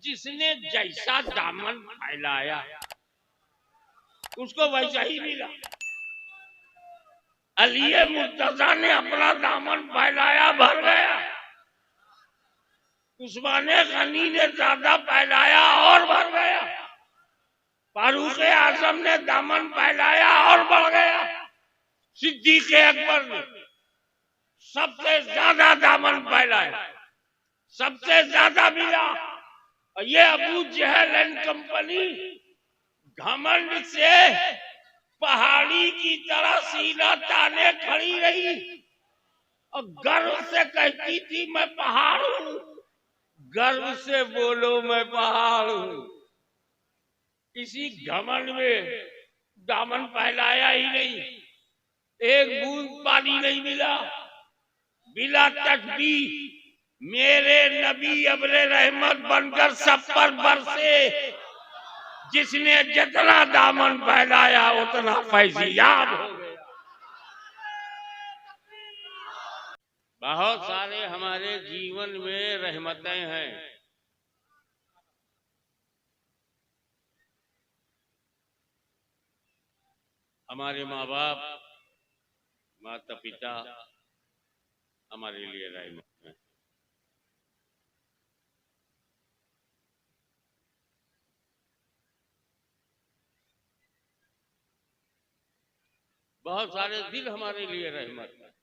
जिसने जैसा दामन फैलाया उसको वैसा ही मिला। अली मुर्तजा ने अपना दामन फैलाया, भर गया। उस्मान गनी ने ज्यादा फैलाया और भर गया। फारूक आजम ने दामन फैलाया और बढ़ गया। सिद्दीक अकबर ने सबसे ज्यादा दामन फैलाया, सबसे ज्यादा मिला। और ये अबू जहल एंड कंपनी घमंड से पहाड़ी की तरह सीना ताने खड़ी रही और गर्व से कहती थी मैं पहाड़ हूं। गर्व से बोलो मैं पहाड़ हूं। इसी घमंड में दामन फैलाया ही नहीं, एक बूंद पानी नहीं मिला। बिला तस्बीह मेरे नबी अब्रे रहमत बनकर सब पर बरसे। जिसने जितना दामन फैलाया उतना फैज़याब हो गया। बहुत सारे हमारे जीवन में रहमतें हैं। हमारे माँ बाप, माता पिता हमारे लिए रहमत हैं। बहुत सारे दिल हमारे लिए रहमत है।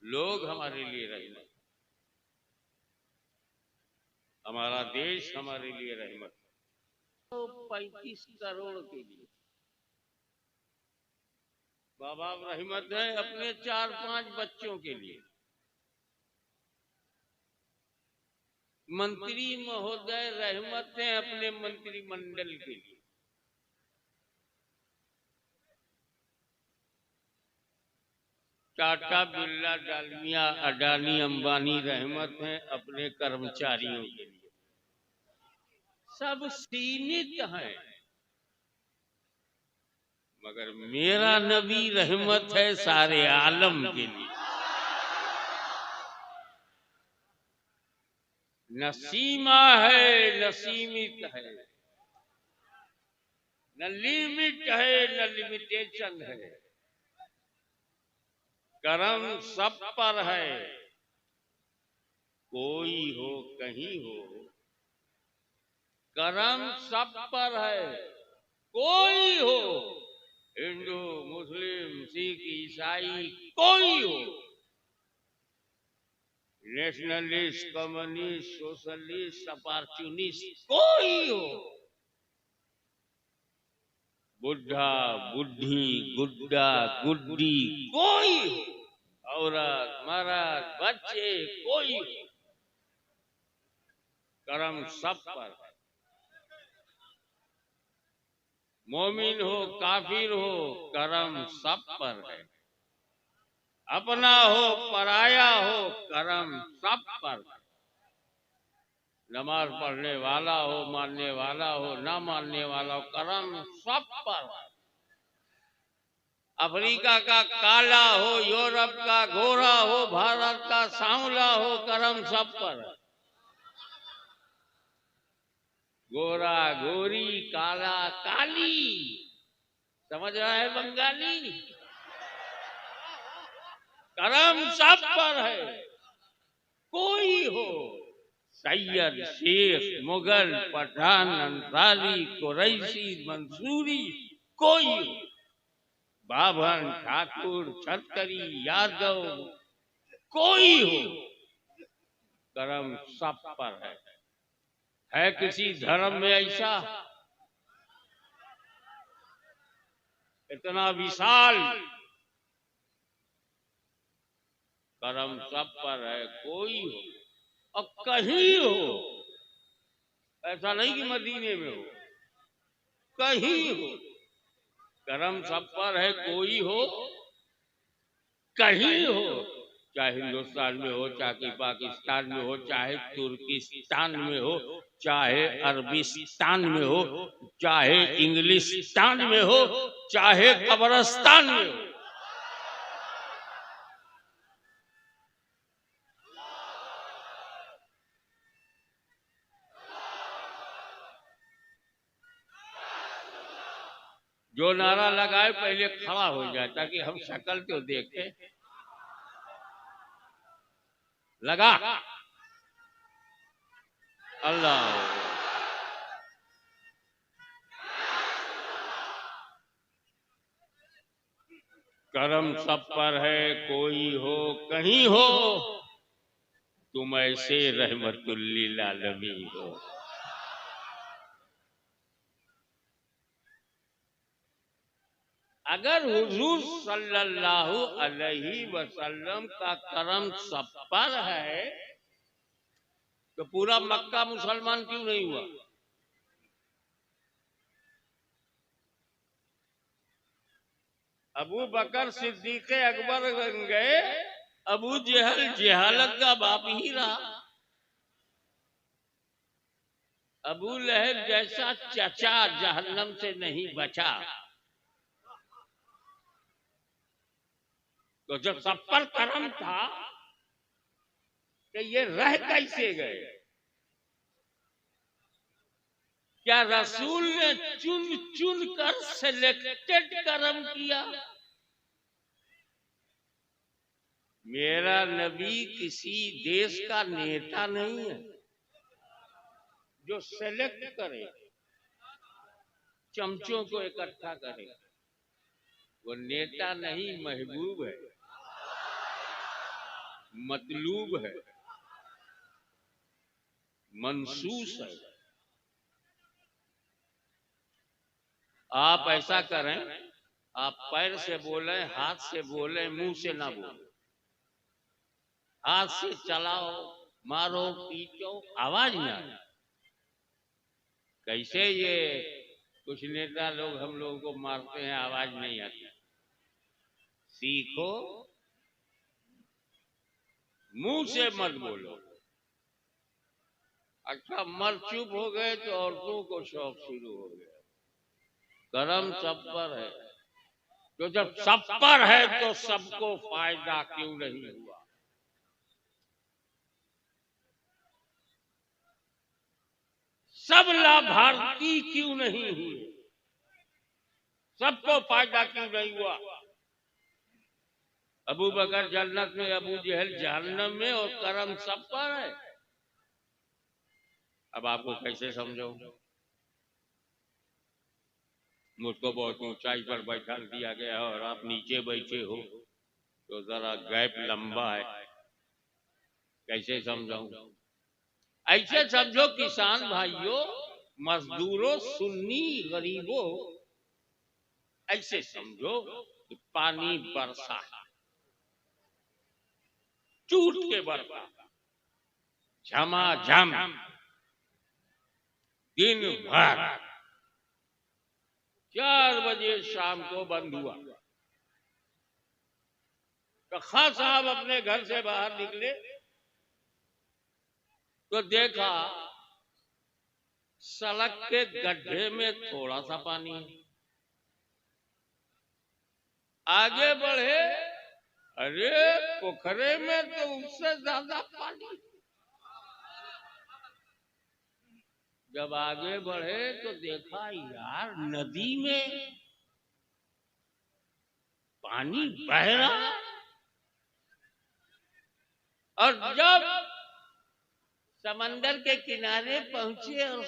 लोग हमारे लिए रहमत, हमारा देश हमारे लिए रहमत। तो 35 करोड़ के लिए माँ बाप रहमत है, अपने 4-5 बच्चों के लिए। मंत्री महोदय रहमत है अपने मंत्रिमंडल के लिए। टाटा, बिरला, डालमिया, अडानी, अंबानी रहमत है अपने कर्मचारियों के लिए। सब सीमित हैं, मगर मेरा नबी रहमत है सारे आलम के लिए। न सीमा है न सीमित है, न लिमिट है न लिमिटेशन है। करम सब पर है, कोई हो कहीं हो। करम सब पर है, कोई हो, हिंदू मुस्लिम सिख ईसाई कोई हो। नेशनलिस्ट, कम्युनिस्ट, सोशलिस्ट, अपॉर्चुनिस्ट कोई हो। बुढ़ा, बुढ़ी, गुड्डा, गुड्डी कोई हो। औरत, मर्द, बच्चे कोई हो। करम सब पर है। मोमिन हो काफिर हो, करम सब पर है। अपना हो पराया हो, करम सब पर है। नमाज पढ़ने वाला हो, मानने वाला हो, ना मानने वाला हो, करम सब पर है। अफ्रीका का काला हो, यूरोप का गोरा हो, भारत का सांवला हो, करम सब पर है। गोरा गोरी, काला काली, समझ रहा है बंगाली? करम सब पर है, कोई हो। सैयद, शेख, मुगल, पठान, अंसारी, कुरैशी, मंसूरी कोई हो। बाभन, ठाकुर, छतरी, यादव कोई हो। करम सब पर है किसी धर्म में ऐसा? इतना विशाल करम सब पर है, कोई हो और कहीं हो। ऐसा नहीं कि मदीने में हो, कहीं हो। करम सब पर है, कोई हो, कहीं हो। चाहे हिंदुस्तान में हो, चाहे पाकिस्तान में हो, चाहे तुर्किस्तान में हो, चाहे अरबिस्तान में हो, चाहे इंग्लिस्तान में हो, चाहे कब्रिस्तान में हो। जो नारा लगाए पहले खड़ा हो जाए ताकि हम शक्ल तो देखें। लगा। अल्लाह। करम सब पर है, कोई हो कहीं हो, तुम ऐसे रहमतुल्लिल आलमीन हो। अगर हुजूर सल्लल्लाहु अलैहि वसल्लम का करम सब पर है तो पूरा मक्का मुसलमान क्यों नहीं हुआ? अबू बकर सिद्दीक अकबर बन गए, अबू जहल जहालत का बाप ही रहा। अबू लहब जैसा चचा जहन्नम से नहीं बचा। तो जब सब पर करम था तो ये रह कैसे गए? क्या रसूल ने चुन चुन कर सिलेक्टेड करम किया? मेरा नबी किसी देश का नेता नहीं है जो सेलेक्ट करे, चमचों को इकट्ठा करे। वो नेता नहीं, महबूब है, मतलूब है, मंसूस है। आप ऐसा करें, आप पैर से बोले, हाथ से बोले, मुंह से ना बोले। हाथ से चलाओ, मारो, पीटो, आवाज ना। कैसे ये कुछ नेता लोग हम लोगों को मारते हैं, आवाज नहीं आती। सीखो, मुंह से मत बोलो। अच्छा, मर्द चुप हो गए तो औरतों को शौक शुरू हो गया। करम सब पर है, तो जब सब पर है तो सबको फायदा क्यों नहीं हुआ? सब लाभार्थी क्यों नहीं हुए? सबको फायदा क्यों नहीं हुआ? अबू बकर जन्नत में, अबू जहल जहन्नम में, और करम सब पर है। अब आपको कैसे समझो? मुझको बहुत ऊंचाई पर बैठा दिया गया और आप नीचे बैठे हो तो जरा गैप लंबा है, कैसे समझाऊं? ऐसे समझो किसान भाइयों, मजदूरों, सुन्नी गरीबों, ऐसे समझो कि पानी बरसा, टूट के बरसा, झमाझम, दिन भर। 4 बजे शाम को बंद हुआ तो खां साहब अपने घर से बाहर निकले तो देखा सड़क के गड्ढे में थोड़ा सा पानी है। आगे बढ़े, अरे पोखरे में तो उससे ज्यादा पानी। जब आगे बढ़े तो देखा यार नदी में पानी बह रहा है। और जब समंदर के किनारे पहुंचे और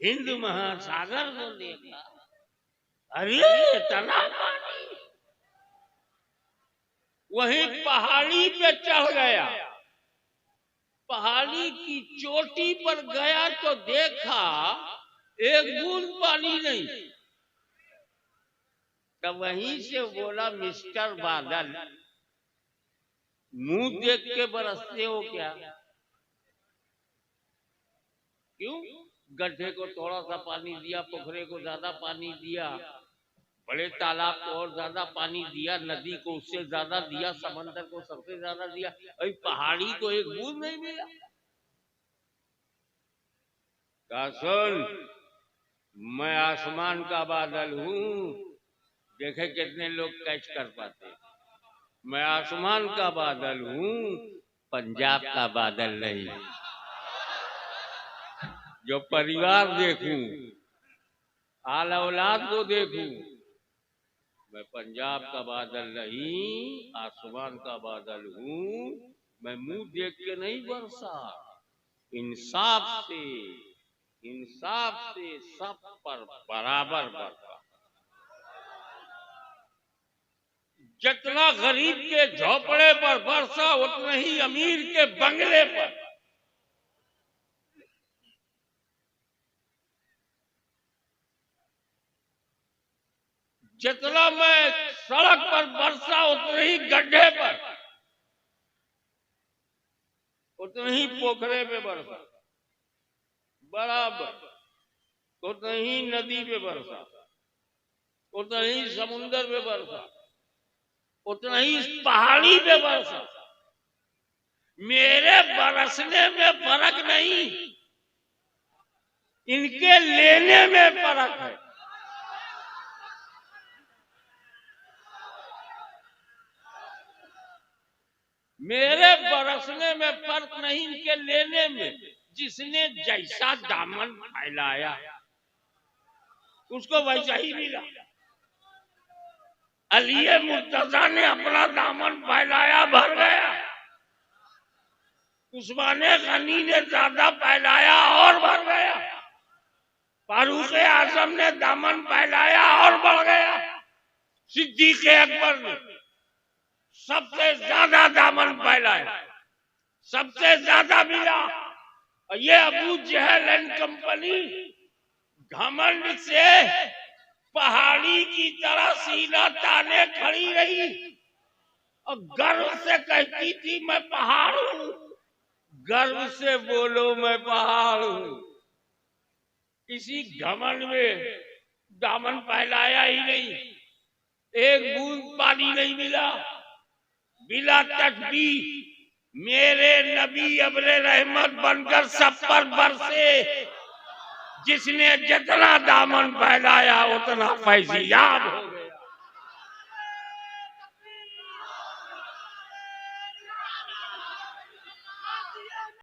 हिंद महासागर को देखा, अरे इतना पानी! वहीं पहाड़ी पे चढ़ गया, पहाड़ी की चोटी पर गया तो देखा एक बूंद पानी नहीं। तब वहीं से बोला, मिस्टर बादल, मुंह देख के बरसते हो क्या? क्यों? गड्ढे को थोड़ा सा पानी दिया, पोखरे को ज्यादा पानी दिया, बड़े तालाब को और ज्यादा पानी दिया, नदी को उससे ज्यादा दिया, समंदर को सबसे ज्यादा दिया, अभी पहाड़ी को एक बूंद नहीं मिला। कहा सुन, मैं आसमान का बादल हूं, देखे कितने लोग कैच कर पाते। मैं आसमान का बादल हूं, पंजाब का बादल नहीं। जो परिवार देखूं, आल औलाद को देखूं, मैं पंजाब का बादल नहीं, आसमान का बादल हूँ। मैं मुंह देख के नहीं बरसा, इंसाफ से सब पर बराबर बरसा। जितना गरीब के झोपड़े पर बरसा, उतना ही अमीर के बंगले पर। जितना मैं सड़क पर बरसा, उतना ही गड्ढे पर, उतना ही पोखरे पे बरसा, बराबर। उतना ही नदी पे बरसा, उतना ही समुंदर पे बरसा, उतना ही पहाड़ी पे बरसा। मेरे बरसने में फर्क नहीं, इनके लेने में फर्क है। मेरे बरसने में फर्क नहीं, इनके लेने में। जिसने जैसा दामन फैलाया उसको वैसा ही मिला। अली मुर्तजा ने अपना दामन फैलाया, भर गया। उस्मान गनी ने ज्यादा फैलाया और भर गया। फारूक आजम ने दामन फैलाया और बढ़ गया। सिद्दीक अकबर ने सबसे ज्यादा दामन फैलाया, सबसे ज्यादा मिला। और ये अबू जहल एंड कंपनी घमंड से पहाड़ी की तरह सीना ताने खड़ी रही और गर्व से कहती थी मैं पहाड़ हूं। गर्व से बोलो मैं पहाड़ हूं। इसी घमंड में दामन फैलाया ही नहीं, एक बूंद पानी नहीं मिला। बिला तकबीर मेरे नबी अब्रे रहमत बनकर सब पर बरसे। जिसने जितना दामन फैलाया उतना फैज़याब हो गया।